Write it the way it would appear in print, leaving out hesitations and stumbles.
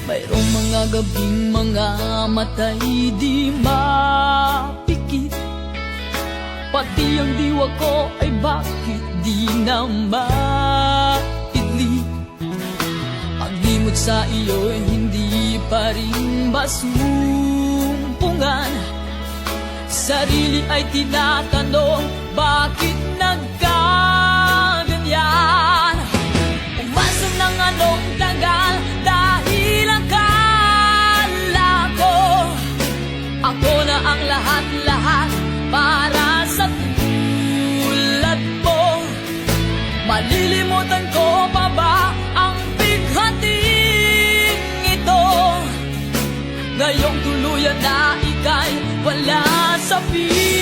Mayroong mga gabing mga matay di mapikit, pati ang diwa ko ay bakit di na maidli. Ang limot sa iyo'y hindi pa rin masumpungan. Sarili ay tinatanong, bakit nagkaganyan? Umasa ng anong tagal dahil akala ko ako na ang lahat-lahat para sa tulad mo. Malilimutan ko pa ba ang bighating ito? Ngayong tuluyan na ika'y wala sa piling